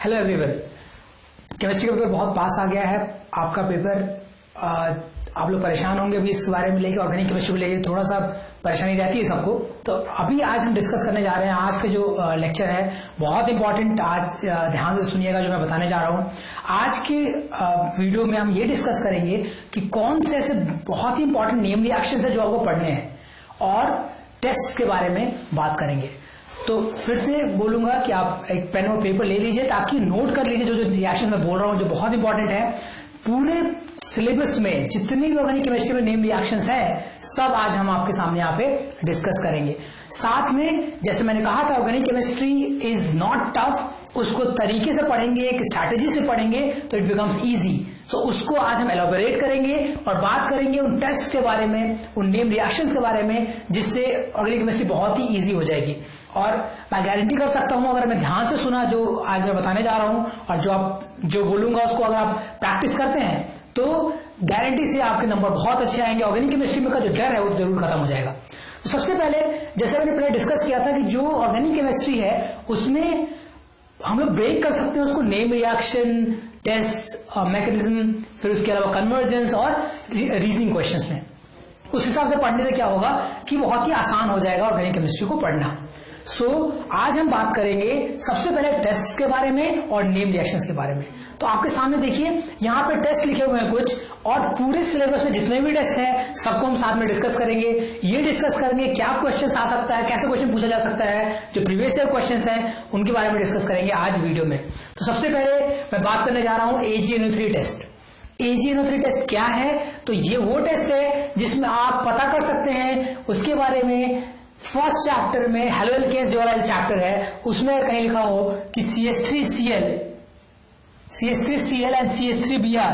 Hello everyone, chemistry का paper बहुत पास आ गया है। आपका पेपर आप लोग परेशान होंगे अभी इस बारे में लेके, ऑर्गेनिक केमिस्ट्री को लेके थोड़ा सा परेशानी रहती है सबको। तो अभी आज हम डिस्कस करने जा रहे हैं। आज का जो लेक्चर है बहुत इंपॉर्टेंट, आज ध्यान से सुनिएगा जो मैं बताने जा रहा हूँ। आज के वीडियो में हम ये डिस्कस करेंगे कि कौन से ऐसे बहुत ही इंपॉर्टेंट नेम रिएक्शंस है जो आपको पढ़ने हैं, और टेस्ट के बारे में बात करेंगे। तो फिर से बोलूंगा कि आप एक पेन और पेपर ले लीजिए ताकि नोट कर लीजिए जो जो रिएक्शन मैं बोल रहा हूं, जो बहुत इंपॉर्टेंट है। पूरे सिलेबस में जितनी भी ऑर्गेनिक केमिस्ट्री में नेम रिएक्शंस है सब आज हम आपके सामने यहाँ पे डिस्कस करेंगे। साथ में जैसे मैंने कहा था, organic chemistry is not tough, उसको तरीके से पढ़ेंगे, एक स्ट्रैटेजी से पढ़ेंगे तो इट बिकम्स इजी। सो उसको आज हम एलोबरेट करेंगे और बात करेंगे उन टेस्ट के बारे में, उन नेम रिएक्शंस के बारे में, जिससे ऑर्गेनिक केमिस्ट्री बहुत ही इजी हो जाएगी। और मैं गारंटी कर सकता हूं, अगर मैं ध्यान से सुना जो आज मैं बताने जा रहा हूं और जो बोलूंगा उसको अगर आप प्रैक्टिस करते हैं तो गारंटी से आपके नंबर बहुत अच्छे आएंगे। ऑर्गेनिक केमिस्ट्री में का जो डर है वो जरूर खत्म हो जाएगा। तो सबसे पहले जैसे मैंने पहले डिस्कस किया था कि जो ऑर्गेनिक केमिस्ट्री है उसमें हम लोग ब्रेक कर सकते हैं उसको नेम रिएक्शन, टेस्ट, मैकेनिज्म, फिर उसके अलावा कन्वर्जेंस और रीजनिंग क्वेश्चंस में। उस हिसाब से पढ़ने से क्या होगा कि बहुत ही आसान हो जाएगा ऑर्गेनिक केमिस्ट्री को पढ़ना। सो आज हम बात करेंगे सबसे पहले टेस्ट के बारे में और नेम रिएक्शंस के बारे में। तो आपके सामने देखिए यहाँ पे टेस्ट लिखे हुए हैं कुछ, और पूरे सिलेबस में जितने भी टेस्ट है सबको हम साथ में डिस्कस करेंगे। ये डिस्कस करेंगे क्या क्वेश्चन आ सकता है, कैसे क्वेश्चन पूछा जा सकता है, जो प्रीवियस ईयर क्वेश्चन है उनके बारे में डिस्कस करेंगे आज वीडियो में। तो सबसे पहले मैं बात करने जा रहा हूँ AgNO3 टेस्ट। AgNO3 टेस्ट क्या है? तो ये वो टेस्ट है जिसमें आप पता कर सकते हैं उसके बारे में। फर्स्ट चैप्टर में हेलो एल्केन्स जो वाला चैप्टर है उसमें कहीं लिखा हो कि CH3Cl एंड CH3Br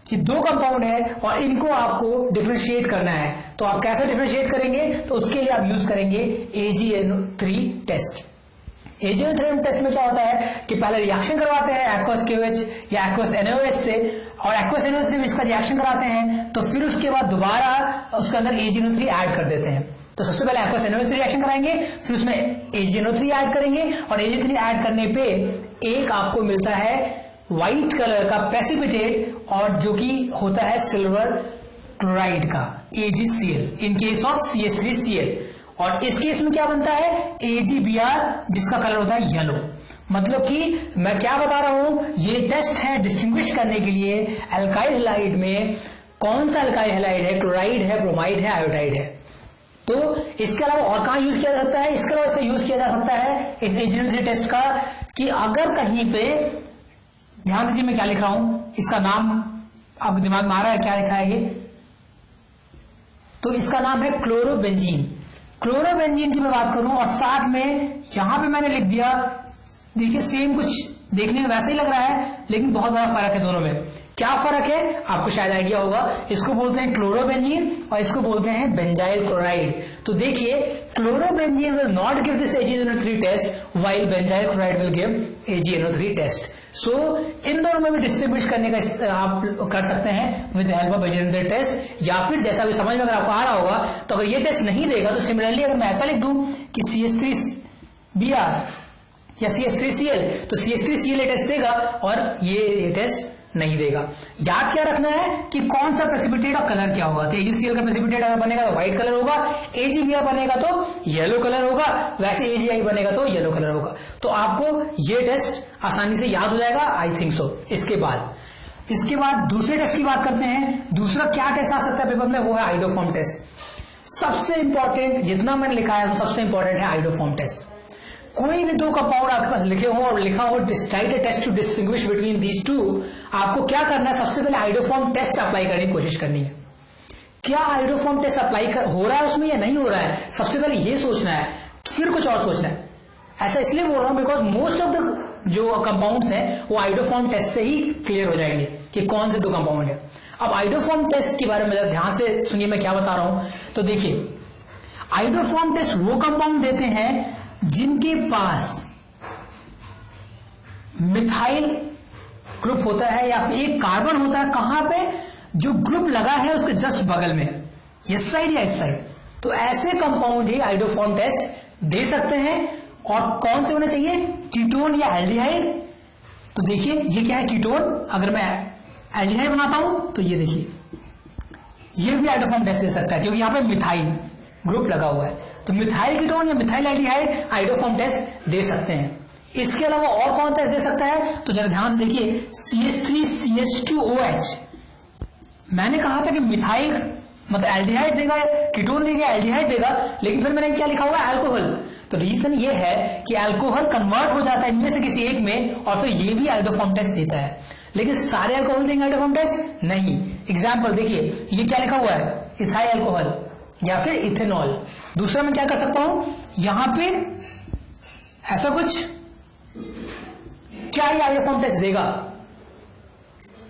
ये दो कंपाउंड है और इनको आपको डिफरेंशिएट करना है। तो आप कैसे डिफरेंशिएट करेंगे? तो उसके लिए आप यूज करेंगे AgNO3 टेस्ट। AgNO3 टेस्ट में क्या होता है कि पहले रिएक्शन करवाते हैं एक्वस KOH या एक्वस NaOH से, और एक्वस NaOH से इसका रिएक्शन कराते हैं तो फिर उसके बाद दोबारा उसके अंदर AgNO3 ऐड कर देते हैं। तो सबसे पहले एक्वस NaOH से रिएक्शन कराएंगे, फिर उसमें AgNO3 ऐड करेंगे, और AgNO3 ऐड करने पे एक आपको मिलता है व्हाइट कलर का प्रेसिपिटेट, और जो कि होता है सिल्वर क्लोराइड का AgCl in case of CH3Cl। और इस केस में क्या बनता है AgBr, जिसका कलर होता है येलो। मतलब कि मैं क्या बता रहा हूं, ये टेस्ट है डिस्टिंग्विश करने के लिए अल्काइल हैलाइड में कौन सा अल्काइल हैलाइड है, क्लोराइड है, ब्रोमाइड है, आयोडाइड है। तो इसके अलावा और कहां यूज किया जा सकता है? इसके अलावा इसका यूज किया जा सकता है इस AgNO3 टेस्ट का कि अगर कहीं पे, ध्यान दीजिए मैं क्या लिख रहा हूं, इसका नाम आपके दिमाग में आ रहा है क्या लिखा है ये? तो इसका नाम है क्लोरोबेंजीन। क्लोरोबेंजीन की मैं बात करूं और साथ में यहां पे मैंने लिख दिया, देखिए सेम कुछ देखने में वैसा ही लग रहा है लेकिन बहुत बड़ा फर्क है दोनों में। क्या फर्क है आपको शायद आइडिया होगा। इसको बोलते हैं क्लोरोबेंजीन और इसको बोलते हैं बेंजाइल क्लोराइड। तो देखिए chlorobenzene will not give this AgNO3 test while benzyl chloride will give AgNO3 test. So इन दोनों में भी डिस्टिंग्विश करने का आप कर सकते हैं with the help of AgNO3 test, या फिर जैसा भी समझ में अगर आपको आ रहा होगा तो अगर ये टेस्ट नहीं देगा तो सिमिलरली अगर मैं ऐसा लिख दूं कि CH3Br या CH3Cl, तो CH3Cl ये टेस्ट देगा और ये टेस्ट नहीं देगा। याद क्या रखना है कि कौन सा प्रेसिपिटेट और कलर क्या होगा। तो AgCl का प्रेसिपिटेट अगर बनेगा तो व्हाइट कलर होगा, AgBr बनेगा तो येलो कलर होगा, वैसे AgI बनेगा तो येलो कलर होगा। तो आपको ये टेस्ट आसानी से याद हो जाएगा, आई थिंक सो। इसके बाद दूसरे टेस्ट की बात करते हैं। दूसरा क्या टेस्ट आ सकता है पेपर में, वो है आइडोफॉर्म टेस्ट। सबसे इंपॉर्टेंट, जितना मैंने लिखा है सबसे इंपॉर्टेंट है आइडोफॉर्म टेस्ट। कोई भी दो कंपाउंड आपके पास लिखे हो और लिखा हो write a test to distinguish between these two, आपको क्या करना है, सबसे पहले आइडोफॉर्म टेस्ट अप्लाई करने की कोशिश करनी है। क्या आइडोफॉर्म टेस्ट अप्लाई हो रहा है उसमें या नहीं हो रहा है, सबसे पहले ये सोचना है, फिर कुछ और सोचना है। ऐसा इसलिए बोल रहा हूं बिकॉज मोस्ट ऑफ द जो कंपाउंड्स हैं वो आइडोफॉर्म टेस्ट से ही क्लियर हो जाएंगे कि कौन से दो कंपाउंड है। अब आइडोफॉर्म टेस्ट के बारे में ध्यान से सुनिए मैं क्या बता रहा हूं। तो देखिए आइडोफॉर्म टेस्ट वो कंपाउंड देते हैं जिनके पास मिथाइल ग्रुप होता है या फिर एक कार्बन होता है, कहां पे, जो ग्रुप लगा है उसके जस्ट बगल में, इस साइड या इस साइड। तो ऐसे कंपाउंड ही आइडोफॉर्म टेस्ट दे सकते हैं और कौन से होने चाहिए, कीटोन या एल्डिहाइड। तो देखिए ये क्या है कीटोन, अगर मैं एल्डिहाइड बनाता हूं तो ये देखिए ये भी आइडोफॉर्म टेस्ट दे सकता है क्योंकि यहाँ पे मिथाइल ग्रुप लगा हुआ है। तो मिथाइल कीटोन या मिथाइल एल्डिहाइड आइडोफॉर्म टेस्ट दे सकते हैं। इसके अलावा और कौन टेस्ट दे सकता है, तो जरा ध्यान देखिए CH3CH2OH। मैंने कहा था कि मिथाइल मतलब एल्डिहाइड देगा, कीटोन देगा, एल्डिहाइड देगा, लेकिन फिर मैंने क्या लिखा हुआ है एल्कोहल। तो रीजन ये है कि अल्कोहल कन्वर्ट हो जाता है इनमें से किसी एक में और फिर ये भी आइडोफॉर्म टेस्ट देता है, लेकिन सारे अल्कोहल देंगे आइडोफॉर्म टेस्ट नहीं। एग्जाम्पल देखिए ये क्या लिखा हुआ है, इथाइल अल्कोहल या फिर इथेनॉल। दूसरा मैं क्या कर सकता हूं, यहां पे ऐसा कुछ, क्या ये आइडोफॉर्म टेस्ट देगा,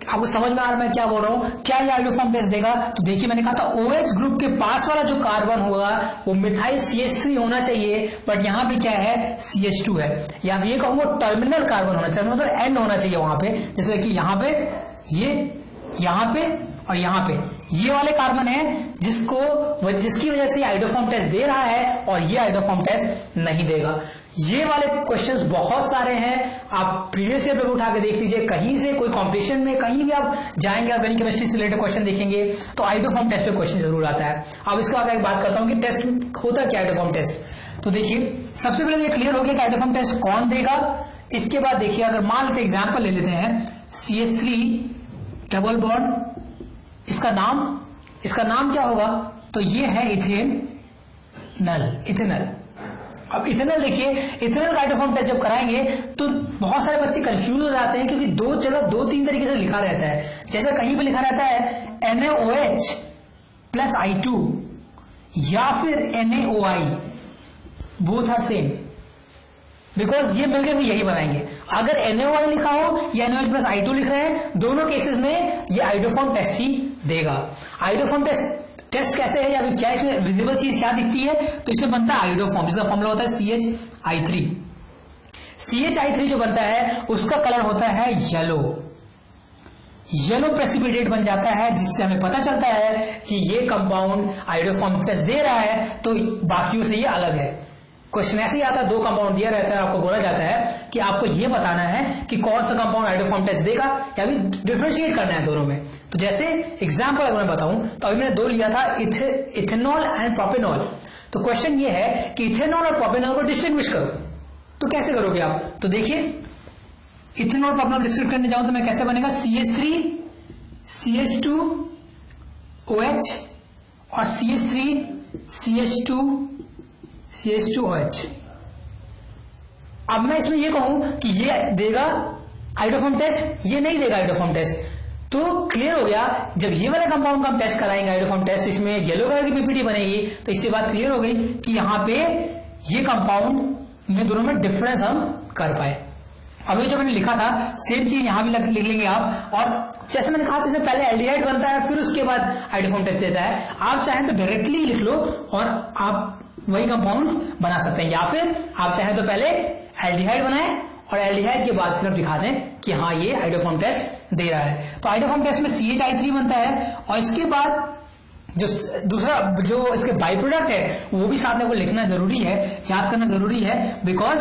आपको समझ में आ रहा है मैं क्या बोल रहा हूं, क्या ये आइडोफॉर्म टेस्ट देगा। तो देखिए मैंने कहा था OH ग्रुप के पास वाला जो कार्बन होगा वो मिथाइल CH3 होना चाहिए, बट यहां पे क्या है CH2 है, या ये कहूंगा टर्मिनल कार्बन होना चाहिए, मतलब एंड होना चाहिए वहां पे, जैसे कि यहां पे ये, यहां पे और यहां पे ये वाले कार्बन है जिसकी वजह से आइडोफॉर्म टेस्ट दे रहा है और ये आइडोफॉर्म टेस्ट नहीं देगा। ये वाले क्वेश्चंस बहुत सारे हैं, आप प्रीवियस ईयर पेपर उठा के देख लीजिए, कहीं से कोई कॉम्पिटिशन में कहीं भी आप जाएंगे, ऑर्गेनिक केमिस्ट्री से रिलेटेड क्वेश्चन देखेंगे तो आइडोफॉर्म टेस्ट पे क्वेश्चन जरूर आता है। अब इसके बाद एक बात करता हूं कि टेस्ट होता क्या आइडोफॉर्म टेस्ट। तो देखिए सबसे पहले ये क्लियर हो गया कि आइडोफॉर्म टेस्ट कौन देगा। इसके बाद देखिए अगर मान लेते एग्जाम्पल ले लेते हैं CH3 डबल बॉन्ड, इसका नाम क्या होगा, तो ये है इथेनल। अब इथेनल देखिए, इथेनल का आइडोफॉर्म टेस्ट जब कराएंगे तो बहुत सारे बच्चे कंफ्यूज हो जाते हैं क्योंकि दो जगह 2-3 तरीके से लिखा रहता है। जैसे कहीं पे लिखा रहता है NaOH प्लस I2 या फिर NaOI, both are same, because ये मिलकर भी यही बनाएंगे। अगर NaOI लिखा हो या NaOH प्लस I2 लिख रहे हैं, दोनों केसेस में ये आइडोफॉर्म टेस्ट ही देगा। आइडोफॉर्म टेस्ट कैसे है या फिर क्या इसमें विजिबल चीज क्या दिखती है, तो इसमें बनता है आइडोफॉर्म, जिसका फॉर्मूला होता है CH3। CH3 जो बनता है उसका कलर होता है येलो प्रेसिपिटेट बन जाता है, जिससे हमें पता चलता है कि ये कंपाउंड आइडोफॉर्म टेस्ट दे रहा है तो बाकियों से ये अलग है। क्वेश्चन ऐसे ही आता है, 2 कंपाउंड दिया रहता है, आपको बोला जाता है कि आपको ये बताना है कि कौन सा कंपाउंड आइडोफॉर्म टेस्ट देगा या भी डिफरेंशिएट करना है दोनों में। तो जैसे एग्जांपल अगर मैं बताऊं तो अभी मैंने 2 लिया था, इथेनॉल एंड प्रोपेनॉल। तो क्वेश्चन ये है कि इथेनॉल और प्रोपेनॉल को डिस्टिंग्विश करो, तो कैसे करोगे आप। तो देखिए इथेनॉल प्रोपेनॉल डिस्टिंग्विश करने जाऊं तो मैं कैसे बनेगा, CH3 CH2OH और CH3 CH2OH। अब मैं इसमें ये कहूं कि ये देगा आइडोफॉर्म टेस्ट, ये नहीं देगा आइडोफॉर्म टेस्ट, तो क्लियर हो गया। जब ये वाला कंपाउंड का हम टेस्ट कराएंगे आइडोफॉर्म टेस्ट, इसमें येलो कलर की पीपीटी बनेगी, तो इससे बात क्लियर हो गई कि यहां पे ये कंपाउंड में दोनों में डिफरेंस हम कर पाए। अभी जो मैंने लिखा था सेम चीज यहां भी लिख लेंगे आप, और जैसे मैंने कहा इसमें पहले एल्डिहाइड बनता है फिर उसके बाद आइडोफॉर्म टेस्ट देता है। आप चाहें तो डायरेक्टली लिख लो और आप वही कंपाउंड बना सकते हैं, या फिर आप चाहें तो पहले एल्डिहाइड बनाएं और एल्डिहाइड के बाद फिर दिखा दें कि हाँ ये आइडोफॉर्म टेस्ट दे रहा है। तो आइडोफॉर्म टेस्ट में CH3 बनता है और इसके बाद जो दूसरा जो इसके बाई प्रोडक्ट है वो भी साथ में को लिखना जरूरी है, याद करना जरूरी है, बिकॉज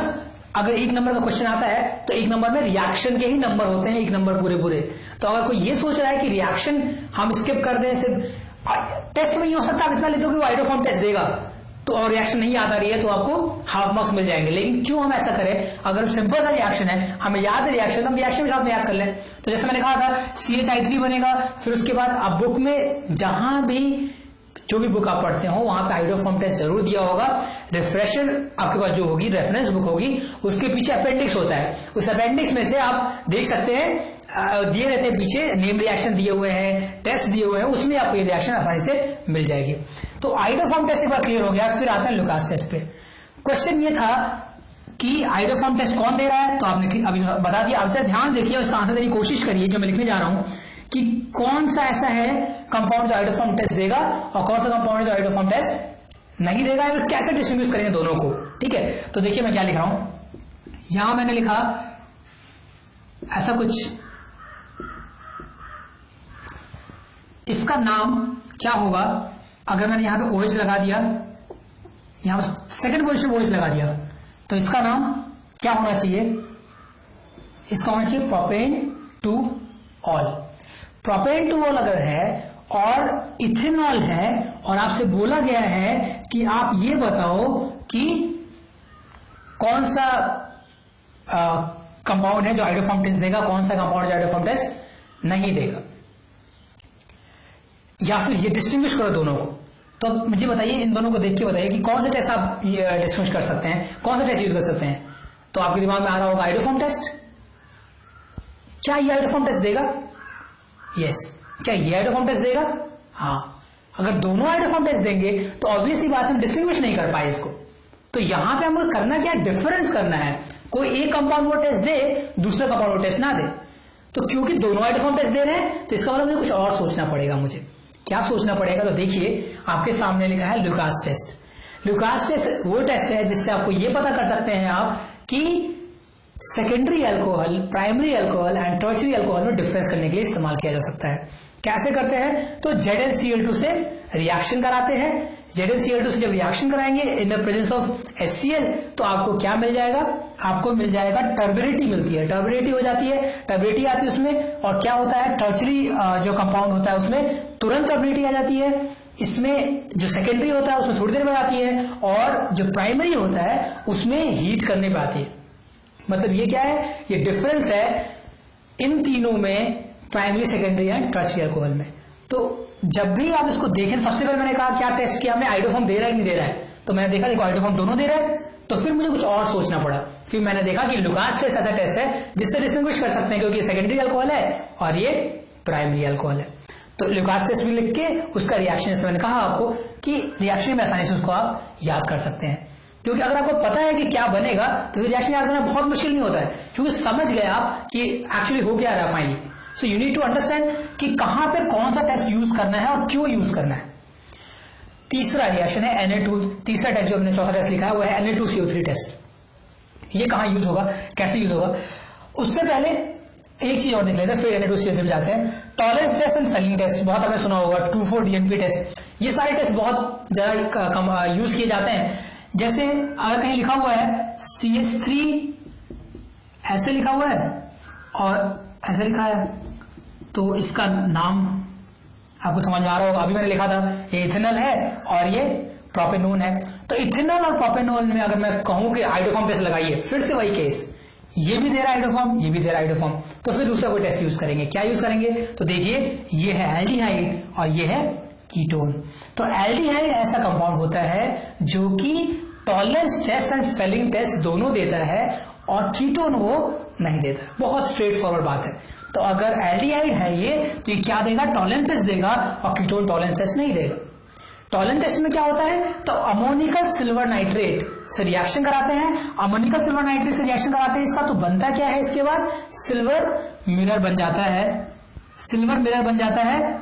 अगर 1 नंबर का क्वेश्चन आता है तो 1 नंबर में रिएक्शन के ही नंबर होते हैं, 1 नंबर पूरे। तो अगर कोई ये सोच रहा है कि रिएक्शन हम स्किप कर दें, सिर्फ टेस्ट में ये हो सकता है आप इतना लिख दो कि वो आइडोफॉर्म टेस्ट देगा तो और रिएक्शन नहीं आता रही है तो आपको हाफ मार्क्स मिल जाएंगे। लेकिन क्यों हम ऐसा करें, अगर सिंपल सा रिएक्शन है, हमें याद है रिएक्शन, तो हम रिएक्शन के साथ में याद कर लें। तो जैसे मैंने कहा था CH3 बनेगा, फिर उसके बाद आप बुक में जहां भी जो भी बुक आप पढ़ते हो वहां पे आइडोफॉर्म टेस्ट जरूर दिया होगा। रिफ्रेशर आपके पास जो होगी रेफरेंस बुक होगी, उसके पीछे अपेंडिक्स होता है, उस अपेंडिक्स में से आप देख सकते हैं दिए रहते हैं पीछे नेम रिएक्शन दिए हुए हैं, टेस्ट दिए हुए हैं, उसमें आपको ये रिएक्शन आसानी से मिल जाएगी। तो आइडोफॉर्म टेस्ट एक बार क्लियर हो गया, फिर आता है लुकास टेस्ट पे। क्वेश्चन ये था कि आइडोफॉर्म टेस्ट कौन दे रहा है, तो आपने अभी बता दिया। अब जरा ध्यान देखिए उसका आंसर देने की कोशिश करिए जो मैं लिखने जा रहा हूं कि कौन सा ऐसा है कंपाउंड जो आइडोफॉर्म टेस्ट देगा और कौन सा कंपाउंड जो आइडोफॉर्म टेस्ट नहीं देगा, कैसे डिस्ट्रीब्यूट करेंगे दोनों को। ठीक है, तो देखिए मैं क्या लिख रहा हूं, यहां मैंने लिखा ऐसा कुछ, इसका नाम क्या होगा, अगर मैंने यहां पे OH लगा दिया, यहां पर सेकंड पोजीशन OH लगा दिया, तो इसका नाम क्या होना चाहिए? इसका होना चाहिए propane two all. Propane two all अगर है और इथेनॉल है और आपसे बोला गया है कि आप ये बताओ कि कौन सा कंपाउंड है जो आइडोफॉर्म टेस्ट देगा, कौन सा कंपाउंड जो आइडोफॉर्म टेस्ट नहीं देगा, या फिर ये डिस्टिंग्विश करो दोनों को। तो अब मुझे बताइए, इन दोनों को देख के बताइए कि कौन सा टेस्ट आप डिस्टिंग्विश कर सकते हैं, कौन सा टेस्ट यूज कर सकते हैं। तो आपके दिमाग में आ रहा होगा आइडोफॉर्म टेस्ट। क्या ये आइडोफॉर्म टेस्ट देगा? यस। क्या ये आइडोफॉर्म टेस्ट देगा? हाँ। अगर दोनों आइडोफॉर्म टेस्ट देंगे तो ऑब्वियसली बात हम डिस्टिंग्विश नहीं कर पाए इसको। तो यहां पे हमको करना क्या, डिफरेंस करना है। कोई एक कंपाउंड वो टेस्ट दे, दूसरा कंपाउंड वो टेस्ट ना दे। तो क्योंकि दोनों आइडोफॉर्म टेस्ट दे रहे हैं तो इसका मतलब मुझे कुछ और सोचना पड़ेगा। मुझे क्या सोचना पड़ेगा? तो देखिए, आपके सामने लिखा है लुकास टेस्ट। लुकास टेस्ट वो टेस्ट है जिससे आपको ये पता कर सकते हैं आप कि secondary alcohol, primary alcohol and tertiary alcohol में डिफरेंस करने के लिए इस्तेमाल किया जा सकता है। कैसे करते हैं? तो ZnCl2 से रिएक्शन कराते हैं। ZnCl2 से जब रिएक्शन कराएंगे in the presence of HCl तो आपको क्या मिल जाएगा? आपको मिल जाएगा टर्बिडिटी मिलती है, टर्बिडिटी हो जाती है, टर्बिडिटी आती है उसमें। और क्या होता है, टर्शियरी जो कंपाउंड होता है उसमें तुरंत टर्बिडिटी आ जाती है। इसमें जो सेकेंडरी होता है उसमें थोड़ी देर में आती है, और जो प्राइमरी होता है उसमें हीट करने पर आती है। मतलब ये क्या है? ये डिफरेंस है इन तीनों में, primary, secondary and tertiary alcohol में। तो जब भी आप इसको देखें, सबसे पहले मैंने कहा क्या टेस्ट किया हमने, आइडोफॉर्म दे रहा है नहीं दे रहा है। तो मैंने देखा देखो आइडोफॉर्म दोनों दे रहा है। तो फिर मुझे कुछ और सोचना पड़ा। फिर मैंने देखा कि लुकास टेस्ट ऐसा टेस्ट है जिससे डिस्टिंग्विश कर सकते हैं, क्योंकि सेकेंडरी अल्कोहल है और ये प्राइमरी अल्कोहल है। तो लुकास टेस्ट भी लिख के उसका रिएक्शन, मैंने कहा आपको कि रिएक्शन में आसानी से उसको आप याद कर सकते हैं। क्योंकि अगर आपको पता है कि क्या बनेगा तो फिर रिएक्शन याद करना बहुत मुश्किल नहीं होता है, क्योंकि समझ गए आप कि एक्चुअली हो क्या रहा है finally. So you need to understand कि कहां पे कौन सा टेस्ट यूज करना है और क्यों यूज करना है। तीसरा रिएक्शन है Na2। तीसरा टेस्ट जो हमने चौथा टेस्ट लिखा है वो है Na2CO3 टेस्ट। ये कहां यूज होगा, कैसे यूज होगा? उससे पहले एक चीज और देख लेते हैं, फिर Na2CO3 पे जाते हैं। Tollens test and Fehling test बहुत आपने सुना होगा, 2,4-DNP टेस्ट। ये सारे टेस्ट बहुत ज्यादा यूज किए जाते हैं। जैसे अगर कहीं लिखा हुआ है CH3 ऐसे लिखा हुआ है और ऐसे लिखा है तो इसका नाम आपको समझ में आ रहा होगा। अभी मैंने लिखा था ये इथेनॉल है और ये प्रोपेनोन है। तो इथेनॉल और प्रोपेनोन में अगर मैं कहूं कि आइडोफॉर्म टेस्ट लगाइए, फिर से वही केस, ये भी दे रहा है आइडोफॉर्म, ये भी दे रहा है आइडोफॉर्म, तो फिर दूसरा कोई टेस्ट यूज करेंगे। क्या यूज करेंगे? तो देखिए, ये है एल्डिहाइड और ये है कीटोन। तो एल्डिहाइड ऐसा कंपाउंड होता है जो कि Tollens test and Fehling test दोनों देता है और कीटोन वो नहीं देता। बहुत स्ट्रेट फॉरवर्ड बात है। तो अगर एल्डिहाइड है ये तो ये क्या देगा? टॉलरेंस टेस्ट देगा, और कीटोन टॉलरेंस टेस्ट नहीं देगा। टॉलरेंस टेस्ट में क्या होता है? तो अमोनिकल सिल्वर नाइट्रेट से रिएक्शन कराते हैं। अमोनिकल सिल्वर नाइट्रेट से रिएक्शन कराते हैं, इसका तो बनता क्या है? इसके बाद सिल्वर मिरर बन जाता है। सिल्वर मिरर बन जाता है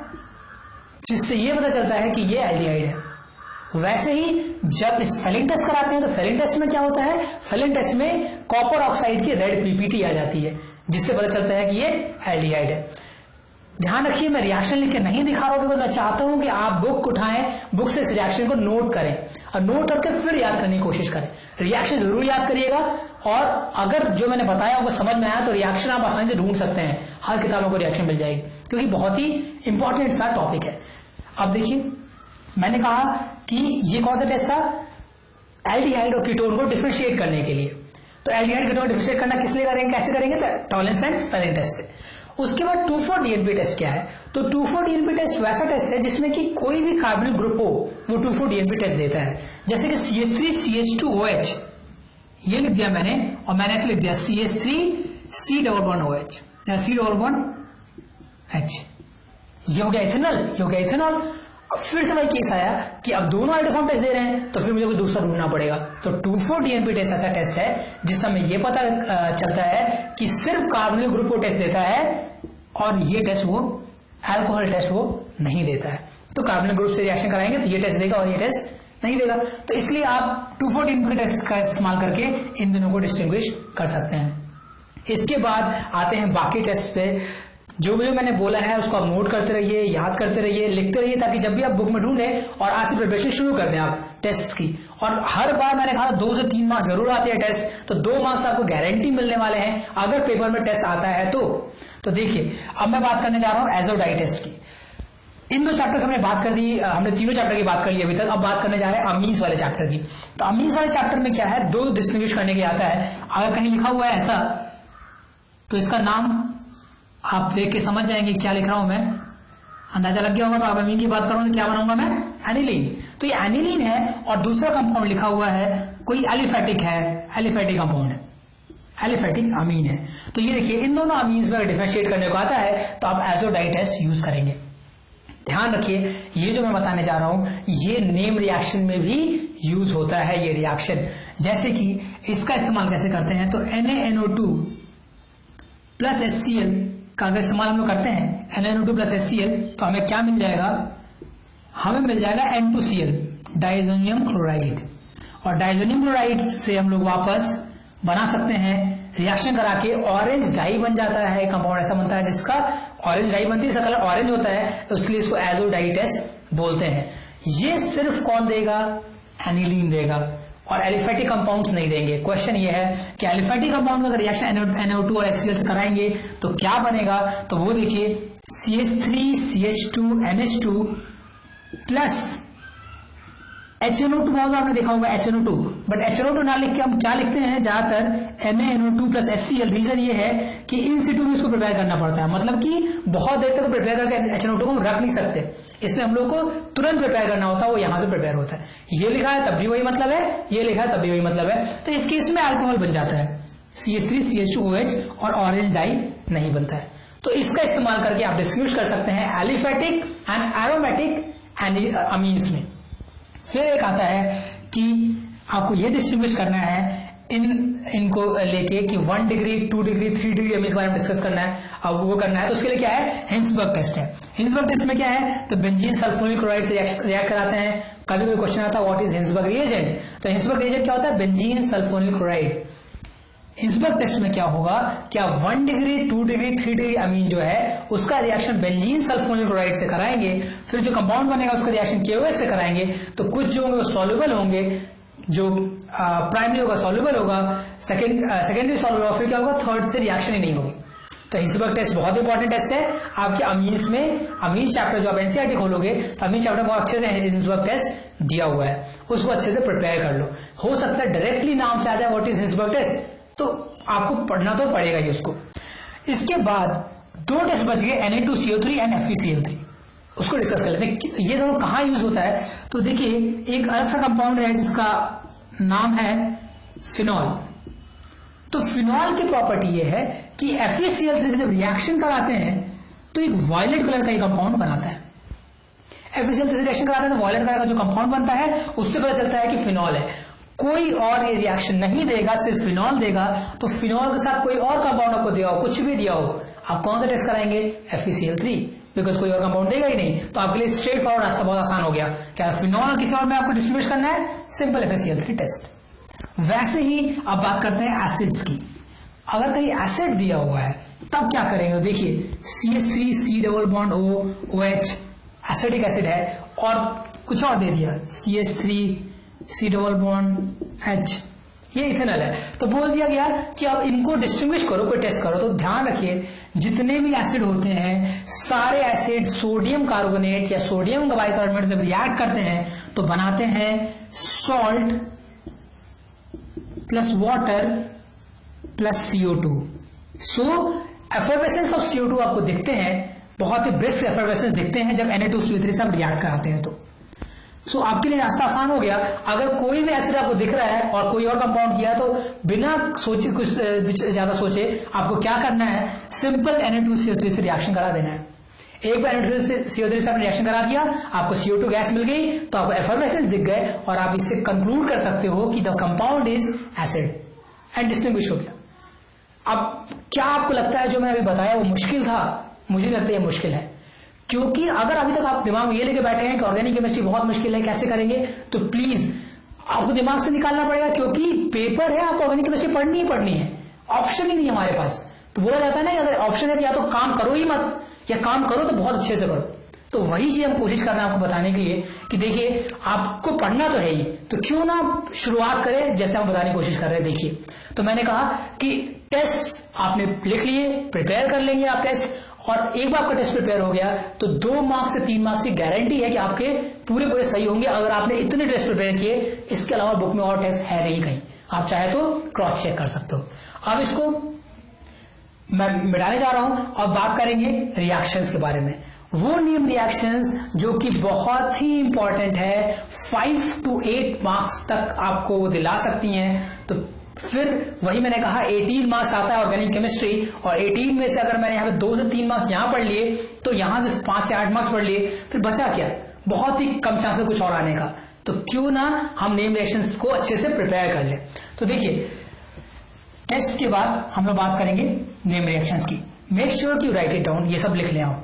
जिससे ये पता चलता है कि ये एल्डिहाइड है। वैसे ही जब इस फेलिंग टेस्ट कराते हैं तो फेलिंग टेस्ट में क्या होता है? फेलिंग टेस्ट में कॉपर ऑक्साइड की रेड पीपीटी आ जाती है, जिससे पता चलता है कि ये एल्डिहाइड है। ध्यान रखिए, मैं रिएक्शन लिख के नहीं दिखा रहा हूं, बिकॉज मैं चाहता हूं कि आप बुक उठाएं, बुक से इस रिएक्शन को नोट करें और नोट करके फिर याद करने की कोशिश करें। रिएक्शन जरूर याद करिएगा, और अगर जो मैंने बताया वो समझ में आया तो रिएक्शन आप आसानी से ढूंढ सकते हैं। हर किताबों को रिएक्शन मिल जाएगी, क्योंकि बहुत ही इंपॉर्टेंट सा टॉपिक है। अब देखिए, मैंने कहा कि ये कौन सा टेस्ट था? एल्डिहाइड और कीटोन को डिफरेंशिएट करने के लिए। तो एल्डिहाइड कीटोन डिफरेंशिएट करना किस लिए करेंगे, कैसे करेंगे? तो टॉलरेंस एंड फेलिंग टेस्ट है। उसके बाद 2,4-DNP टेस्ट क्या है? तो 2,4-DNP टेस्ट वैसा टेस्ट है जिसमें कि कोई भी कार्बोनिल ग्रुप हो वो 2,4-DNP टेस्ट देता है। जैसे कि CH3CH2OH ये लिख दिया मैंने, और मैंने ऐसे लिख दिया CH3C11OH या C11H। ये हो गया इथेनॉल, ये हो गया इथेनॉल। फिर से वही केस आया कि अब दोनों आइडोफॉर्म टेस्ट दे रहे हैं, तो फिर मुझे कोई दूसरा ढूंढना पड़ेगा। तो 2,4-DNP टेस्ट ऐसा टेस्ट है जिससे हमें ये पता चलता है कि सिर्फ कार्बोनिल ग्रुप को टेस्ट देता है, और ये टेस्ट वो अल्कोहल टेस्ट वो नहीं देता है। तो कार्बोनिल ग्रुप से रिएक्शन कराएंगे तो ये टेस्ट देगा और ये टेस्ट नहीं देगा। तो इसलिए आप 2,4-DNP टेस्ट का इस्तेमाल करके इन दोनों को डिस्टिंग्विश कर सकते हैं। इसके बाद आते हैं बाकी टेस्ट पे। जो भी मैंने बोला है उसको आप नोट करते रहिए, याद करते रहिए, लिखते रहिए, ताकि जब भी आप बुक में ढूंढे और आज से प्रिपरेशन शुरू कर दें आप टेस्ट की। और हर बार मैंने कहा 2 से 3 मार्क्स जरूर आते हैं टेस्ट, तो 2 मार्क्स आपको गारंटी मिलने वाले हैं अगर पेपर में टेस्ट आता है तो देखिए अब मैं बात करने जा रहा हूं एजो डाई टेस्ट की। इन 2 चैप्टर हमने बात कर दी, हमने तीनों चैप्टर की बात कर ली अभी तक। अब बात करने जा रहे हैं अमीन्स वाले चैप्टर की। तो अमीन्स वाले चैप्टर में क्या है, 2 डिस्टिंग्विश करने के आता है। अगर कहीं लिखा हुआ है ऐसा, तो इसका नाम आप देख के समझ जाएंगे क्या लिख रहा हूं मैं, अंदाजा लग गया होगा। तो अब अमीन की बात करूं तो क्या बनाऊंगा मैं, एनिलीन। तो ये एनिलीन है और दूसरा कंपाउंड लिखा हुआ है कोई एलिफेटिक है, एलिफेटिक कंपाउंड है, एलिफेटिक अमीन है। तो ये देखिए इन दोनों अमीन्स में डिफरेंशिएट करने को आता है तो आप एजो डाई टेस्ट यूज करेंगे। ध्यान रखिए ये जो मैं बताने जा रहा हूं ये नेम रिएक्शन में भी यूज होता है ये रिएक्शन। जैसे कि इसका इस्तेमाल कैसे करते हैं, तो NaNO2 प्लस HCl का अगर इस्तेमाल हम लोग करते हैं NaNO2 प्लस HCl, तो हमें क्या मिल जाएगा, हमें मिल जाएगा N2Cl, डाइजोनियम क्लोराइड। और डाइजोनियम क्लोराइड से हम लोग वापस बना सकते हैं रिएक्शन करा के ऑरेंज डाई बन जाता है। कंपाउंड ऐसा बनता है जिसका ऑरेंज डाई बनती है, इसका कलर ऑरेंज होता है, तो इसलिए इसको एजो डाई टेस्ट बोलते हैं। ये सिर्फ कौन देगा, एनिलीन देगा, और एलिफेटिक कंपाउंड्स नहीं देंगे। क्वेश्चन ये है कि एलिफेटिक कंपाउंड का अगर रिएक्शन NO2 और HCl से कराएंगे तो क्या बनेगा, तो वो देखिए CH3CH2NH2 प्लस HNO2 बहुत आपने देखा होगा HNO2, बट HNO2 ना लिख के हम क्या लिखते हैं ज्यादातर NaNO2 प्लस HCl। रीजन ये है कि इन सिटू में इसको प्रिपेयर करना पड़ता है, मतलब कि बहुत देर तक प्रिपेयर करके HNO2 को हम रख नहीं सकते, इसलिए हम लोग को तुरंत प्रिपेयर करना होता है, वो यहां से प्रिपेयर होता है। ये लिखा है तब भी वही मतलब है, ये लिखा है तब भी वही मतलब है। तो इस केस में अल्कोहल बन जाता है CH3CH2OH और ऑरेंज डाई नहीं बनता है। तो इसका इस्तेमाल करके आप डिस्टिंग्विश कर सकते हैं एलिफेटिक एंड एरोमेटिक अमीन्स में। फिर एक आता है कि आपको यह डिस्टिंग्विश करना है इनको लेके कि 1 डिग्री 2 डिग्री 3 डिग्री अमीन्स के बारे में डिस्कस करना है। अब वो करना है तो उसके लिए क्या है, हिंसबर्ग टेस्ट है। हिंसबर्ग टेस्ट में क्या है, तो बेंजीन सल्फोनिल क्लोराइड से रिएक्ट कराते हैं। कभी कोई क्वेश्चन आता है व्हाट इज हिंसबर्ग रिएजेंट, तो हिंसबर्ग रिएजेंट क्या होता है, benzene sulfonyl chloride. Hinsberg test में क्या होगा कि आप 1 डिग्री 2 डिग्री 3 डिग्री अमीन जो है उसका रिएक्शन बेंजीन सल्फोनिल क्लोराइड से कराएंगे, फिर जो कंपाउंड बनेगा उसका रिएक्शन KOH से कराएंगे। तो कुछ जो होंगे वो सॉल्युबल होंगे, जो प्राइमरी होगा सॉल्युबल होगा, सेकेंडरी सॉल्युबल होगा, फिर क्या होगा, थर्ड से रिएक्शन ही नहीं होगी। तो हिंसबर्ग टेस्ट बहुत इंपॉर्टेंट टेस्ट है आपके अमीन्स में। अमीन चैप्टर जो आप NCERT खोलोगे तो अमीन चैप्टर बहुत अच्छे से हिंसबर्ग टेस्ट दिया हुआ है, उसको अच्छे से प्रिपेयर कर लो। हो सकता है डायरेक्टली नाम से आ जाए व्हाट इज हिंसबर्ग टेस्ट, तो आपको पढ़ना तो पड़ेगा ही उसको। इसके बाद 2 टेस्ट बच गए Na2CO3 एंड FeCl3, उसको डिस्कस कर लेते हैं। ये दोनों कहाँ यूज होता है, तो देखिए एक अलग सा कंपाउंड है जिसका नाम है फिनॉल। तो फिनॉल की प्रॉपर्टी ये है कि FeCl3 से जब रिएक्शन कराते हैं तो एक वायलेट कलर का एक कंपाउंड बनाता है। FeCl3 से रिएक्शन कराते हैं तो वायलेट कलर का जो कंपाउंड बनता है उससे पता चलता है कि फिनॉल है। कोई और ये रिएक्शन नहीं देगा, सिर्फ फिनॉल देगा। तो फिनॉल के साथ कोई और कंपाउंड आपको दिया हो, कुछ भी दिया हो, आप कौन सा टेस्ट कराएंगे, FeCl3, बिकॉज कोई और कंपाउंड देगा ही नहीं। तो आपके लिए स्ट्रेट फॉरवर्ड रास्ता बहुत आसान हो गया। क्या फिनॉल और किसी और में आपको डिस्ट्रीब्यूट करना है, सिंपल FeCl3 टेस्ट। वैसे ही अब बात करते हैं एसिड्स की। अगर कहीं एसिड दिया हुआ है तब क्या करेंगे, देखिए CH3C_O OH एसिडिक एसिड है, और कुछ और दे दिया CH3C_H, ये इथेनॉल है। तो बोल दिया गया कि अब इनको डिस्टिंग्विश करो, कोई टेस्ट करो। तो ध्यान रखिए जितने भी एसिड होते हैं सारे एसिड सोडियम कार्बोनेट या सोडियम बाइकार्बोनेट जब रिएक्ट करते हैं तो बनाते हैं salt plus water plus CO2। So effervescence of CO2 आपको दिखते हैं, बहुत ही ब्रिस्क एफर्वेसेंस दिखते हैं जब Na2CO3 से आप रिएक्ट कराते हैं। तो सो आपके लिए रास्ता आसान हो गया। अगर कोई भी एसिड आपको दिख रहा है और कोई और कंपाउंड किया तो बिना सोचे, कुछ ज्यादा सोचे, आपको क्या करना है, सिंपल Na2CO3 से रिएक्शन करा देना है। एक बार Na2CO3 से आपने रिएक्शन करा दिया, आपको CO2 गैस मिल गई, तो आपको एफर्वेसेंस दिख गए और आप इससे कंक्लूड कर सकते हो कि the compound is acid and distinguish हो गया। अब क्या आपको लगता है जो मैं अभी बताया वो मुश्किल था? मुझे लगता है ये मुश्किल है, क्योंकि अगर अभी तक आप दिमाग में ये लेके बैठे हैं कि ऑर्गेनिक केमिस्ट्री बहुत मुश्किल है, कैसे करेंगे, तो प्लीज आपको दिमाग से निकालना पड़ेगा, क्योंकि पेपर है, आपको ऑर्गेनिक केमिस्ट्री पढ़नी ही पढ़नी है, ऑप्शन ही नहीं है हमारे पास। तो बोला जाता है ना कि अगर ऑप्शन है कि या तो काम करो ही मत या काम करो तो बहुत अच्छे से करो। तो वही चीज हम कोशिश कर रहे हैं आपको बताने के लिए कि देखिए आपको पढ़ना तो है ही, तो क्यों ना शुरुआत करें जैसे हम बताने की कोशिश कर रहे हैं। देखिए तो मैंने कहा कि टेस्ट आपने लिख लिए, प्रिपेयर कर लेंगे आप टेस्ट, और एक बार आपका टेस्ट प्रिपेयर हो गया तो 2 मार्क्स से 3 मार्क्स की गारंटी है कि आपके पूरे सही होंगे अगर आपने इतने टेस्ट प्रिपेयर किए। इसके अलावा बुक में और टेस्ट है नहीं कहीं, आप चाहे तो क्रॉस चेक कर सकते हो। अब इसको मैं मिटाने जा रहा हूं और बात करेंगे रिएक्शंस के बारे में। वो नेम रिएक्शंस जो कि बहुत ही इंपॉर्टेंट है, 5 to 8 मार्क्स तक आपको वो दिला सकती हैं। तो फिर वही मैंने कहा 18 मार्क्स आता है ऑर्गेनिक केमिस्ट्री, और 18 में से अगर मैंने यहाँ पे 2 से 3 मार्क्स यहां पढ़ लिए तो यहां से 5 से 8 मार्क्स पढ़ लिए, फिर बचा क्या? बहुत ही कम चांस है कुछ और आने का। तो क्यों ना हम नेम रिएक्शंस को अच्छे से प्रिपेयर कर ले। तो देखिए टेस्ट के बाद हम लोग बात करेंगे नेम रिएक्शंस की। मेक श्योर कि राइट इट डाउन, ये सब लिख ले आओ।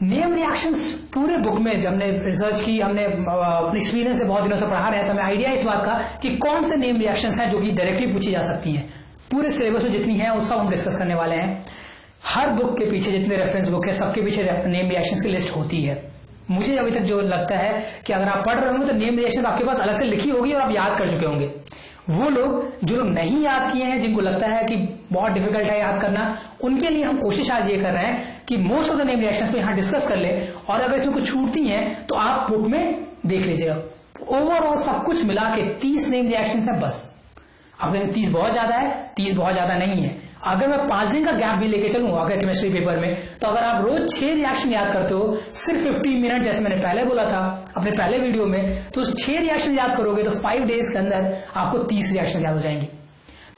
नेम रिएक्शंस पूरे बुक में जब हमने रिसर्च की, हमने अपने एक्सपीरियंस से बहुत दिनों से पढ़ा रहे हैं, तो हमें आइडिया इस बात का कि कौन से नेम रिएक्शंस हैं जो कि डायरेक्टली पूछी जा सकती हैं। पूरे सिलेबस में जितनी है उस सब हम डिस्कस करने वाले हैं। हर बुक के पीछे जितने रेफरेंस बुक है सबके पीछे नेम रिएक्शंस की लिस्ट होती है। मुझे अभी तक जो लगता है कि अगर आप पढ़ रहे होंगे तो नेम रिएक्शन आपके पास अलग से लिखी होगी और आप याद कर चुके होंगे। वो लोग जो लोग नहीं याद किए हैं, जिनको लगता है कि बहुत डिफिकल्ट है याद करना, उनके लिए हम कोशिश आज ये कर रहे हैं कि most of the name reactions को यहाँ डिस्कस कर ले, और अगर इसमें कुछ छूटती हैं तो आप बुक में देख लीजिएगा। ओवरऑल सब कुछ मिला के 30 नेम रिएक्शंस है बस। अब 30 बहुत ज्यादा है, 30 बहुत ज्यादा नहीं है। अगर मैं 5 दिन का गैप भी लेके चलूं अगर केमिस्ट्री पेपर में, तो अगर आप रोज 6 रिएक्शन याद करते हो सिर्फ 15 मिनट, जैसे मैंने पहले बोला था अपने पहले वीडियो में, तो उस 6 रिएक्शन याद करोगे तो 5 डेज के अंदर आपको 30 रिएक्शन याद हो जाएंगे।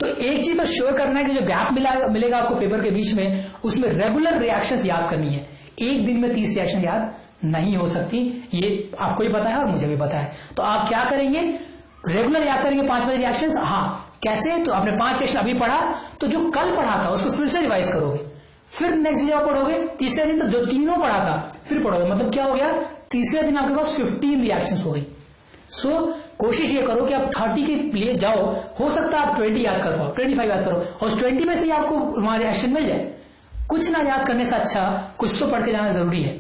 तो एक चीज तो श्योर करना है कि जो गैप मिलेगा आपको पेपर के बीच में, उसमें रेगुलर रिएक्शन याद करनी है। एक दिन में 30 रिएक्शन याद नहीं हो सकती, ये आपको भी पता है और मुझे भी पता है। तो आप क्या करेंगे, रेगुलर याद करेंगे 5 रिएक्शन। हाँ कैसे? तो आपने 5 सेक्शन अभी पढ़ा तो जो कल पढ़ा था उसको फिर से रिवाइज करोगे, फिर नेक्स्ट डे आप पढ़ोगे, तीसरे दिन तो जो तीनों पढ़ा था फिर पढ़ोगे। मतलब क्या हो गया, तीसरे दिन आपके पास 15 रिएक्शंस हो गई। सो कोशिश ये करो कि आप 30 के लिए जाओ, हो सकता है आप 20 याद कर पाओ, 25 याद करो, और उस 20 में से आपको वहां रिएक्शन मिल जाए। कुछ ना याद करने से अच्छा कुछ तो पढ़ के जाना जरूरी है।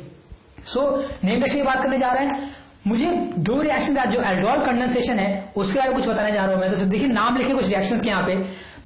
सो नेम रिएक्शन की बात करने जा रहे हैं। मुझे 2 रिएक्शन जो एल्डोल कंडेंसेशन है उसके बारे में कुछ बताने जा रहा हूं मैं। तो देखिए नाम लिखे कुछ रिएक्शंस के यहाँ पे,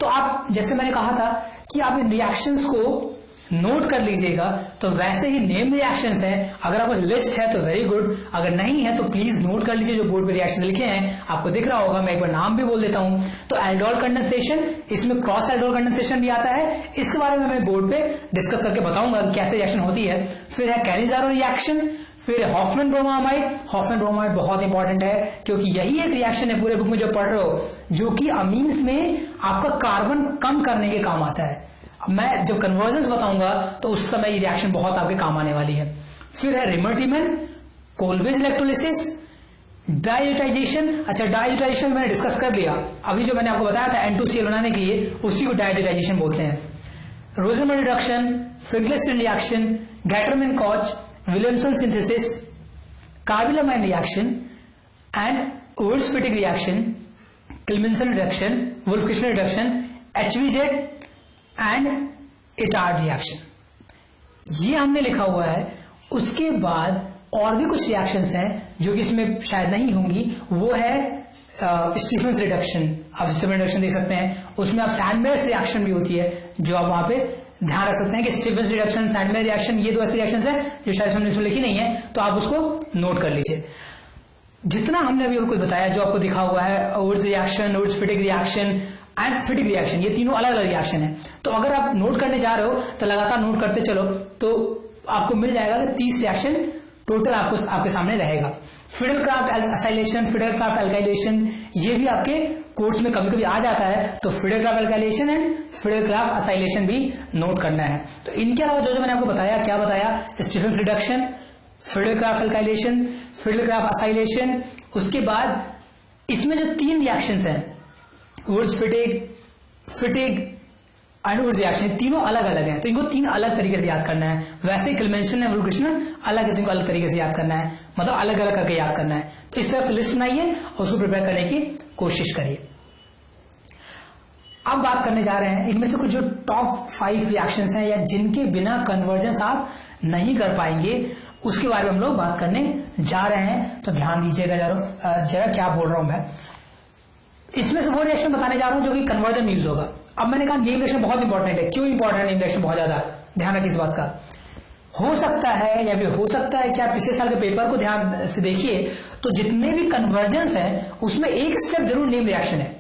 तो आप जैसे मैंने कहा था कि आप इन रिएक्शंस को नोट कर लीजिएगा, तो वैसे ही नेम रिएक्शंस हैं। अगर आपको लिस्ट है तो वेरी गुड, अगर नहीं है तो प्लीज नोट कर लीजिए जो बोर्ड पे रिएक्शन लिखे हैं, आपको दिख रहा होगा। मैं एक बार नाम भी बोल देता हूं। तो एल्डोल कंडेंसेशन, इसमें क्रॉस एल्डोल कंडेंसेशन भी आता है, इसके बारे में मैं बोर्ड पे डिस्कस करके बताऊंगा कैसे रिएक्शन होती है। फिर है कैनिज़ारो रिएक्शन, फिर हॉफमैन ब्रोमामाइड। हॉफमैन ब्रोमामाइड बहुत इंपॉर्टेंट है क्योंकि यही एक रिएक्शन है पूरे बुक में जो पढ़ रहे हो जो कि अमीन्स में आपका कार्बन कम करने के काम आता है। मैं जब कन्वर्जन्स बताऊंगा तो उस समय ये रिएक्शन बहुत आपके काम आने वाली है। फिर है रिमर्टिमन, कोलवेज इलेक्ट्रोलिसिस, डाइयूटाइजेशन। अच्छा डाइयूटाइजेशन मैंने डिस्कस कर लिया, अभी जो मैंने आपको बताया था N2Cl बनाने के लिए उसी को डाइयूटाइजेशन बोलते हैं। Rosenmund reduction, Finkelstein reaction, Gattermann Koch, Williamson synthesis, carbylamine reaction and Wurtz Fittig reaction, Clemmensen reduction, Wolff Kishner reduction, HVZ and Etard reaction, ये हमने लिखा हुआ है। उसके बाद और भी कुछ रिएक्शंस हैं जो कि इसमें शायद नहीं होंगी, वो है स्टीफेंस रिडक्शन। आप स्टीफेंस रिडक्शन देख सकते हैं, उसमें आप सैंडमेयर्स रिएक्शन भी होती है जो आप वहां पे ध्यान रख सकते हैं कि स्टीफेंस रिडक्शन, सैंडमेयर रिएक्शन, ये 2 ऐसे रिएक्शंस हैं जो शायद हमने इसमें लिखी नहीं है, तो आप उसको नोट कर लीजिए। जितना हमने अभी कुछ बताया जो आपको दिखा हुआ है, Wurtz reaction, वुड्स-फिटिक reaction and फिटिक reaction, ये तीनों अलग अलग रिएक्शन है। तो अगर आप नोट करने जा रहे हो तो लगातार नोट करते चलो, तो आपको मिल जाएगा कि 30 रिएक्शन टोटल आपके सामने रहेगा। फिडेलक्राफ्ट एसाइलेशन, फिडेलक्राफ्ट अल्काइलेशन, ये भी आपके कोर्स में कभी कभी आ जाता है, तो फिडेलक्राफ्ट अल्काइलेशन एंड फिडेलक्राफ्ट एसाइलेशन भी नोट करना है। तो इनके अलावा जो मैंने आपको बताया, क्या बताया, स्टीफेंस रिडक्शन, फिडेलक्राफ्ट अल्काइलेशन, फिडेलक्राफ्ट एसाइलेशन, उसके बाद इसमें जो 3 रिएक्शंस हैं, वुड्स-फिटिक एंड वुड्स रिएक्शन, तीनों अलग अलग हैं, तो इनको 3 अलग तरीके से याद करना है। वैसे क्लेमेंसन एंड वुल्फ-किर्चनर अलग है, तो इनको अलग तरीके से याद करना है, मतलब अलग अलग करके याद करना है। तो इस तरह से लिस्ट बनाइए और उसको प्रिपेयर करने की कोशिश करिए। अब बात करने जा रहे हैं इनमें से कुछ जो टॉप 5 रिएक्शंस हैं या जिनके बिना कन्वर्जेंस आप नहीं कर पाएंगे, उसके बारे में हम लोग बात करने जा रहे हैं। तो ध्यान दीजिएगा जरा क्या बोल रहा हूं मैं। इसमें से वो रिएक्शन बताने जा रहा हूं जो कि कन्वर्जन यूज होगा। अब मैंने कहा नेम रिएक्शन बहुत इंपॉर्टेंट है। क्यों इंपॉर्टेंट है नेम रिएक्शन? बहुत ज्यादा ध्यान रखिए इस बात का। हो सकता है या फिर हो सकता है कि आप पिछले साल के पेपर को ध्यान से देखिए तो जितने भी कन्वर्जेंस है उसमें एक स्टेप जरूर नेम रिएक्शन है।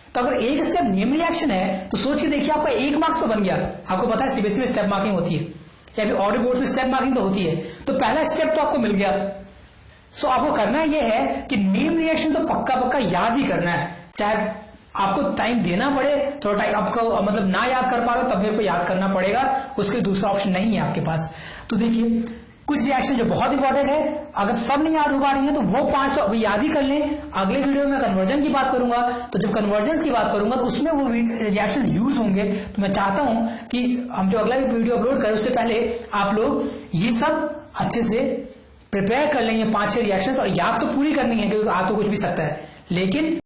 तो अगर एक स्टेप नेम रिएक्शन है तो सोच के देखिए आपका 1 मार्क्स तो बन गया। आपको पता है सीबीएसई में स्टेप मार्किंग होती है या फिर ऑडिट बोर्ड में स्टेप मार्किंग तो होती है, तो पहला स्टेप तो आपको मिल गया। सो आपको करना यह है कि नेम रिएक्शन तो पक्का पक्का याद ही करना है, चाहे आपको टाइम देना पड़े, थोड़ा टाइम आपको मतलब ना याद कर पा रहे हो तब मेरे को याद करना पड़ेगा, उसके दूसरा ऑप्शन नहीं है आपके पास। तो देखिए कुछ रिएक्शन जो बहुत इंपॉर्टेंट है, अगर सब नहीं याद हो पा रही है तो वो 5 तो अभी याद ही कर लें। अगले वीडियो में कन्वर्जन की बात करूंगा, तो जब कन्वर्जन की बात करूंगा तो उसमें वो रिएक्शन यूज होंगे। तो मैं चाहता हूं कि हम जो अगला वीडियो अपलोड करें उससे पहले आप लोग ये सब अच्छे से प्रिपेयर कर लेंगे 5-6 रिएक्शन, और याद तो पूरी करनी है क्योंकि आ तो कुछ भी सकता है, लेकिन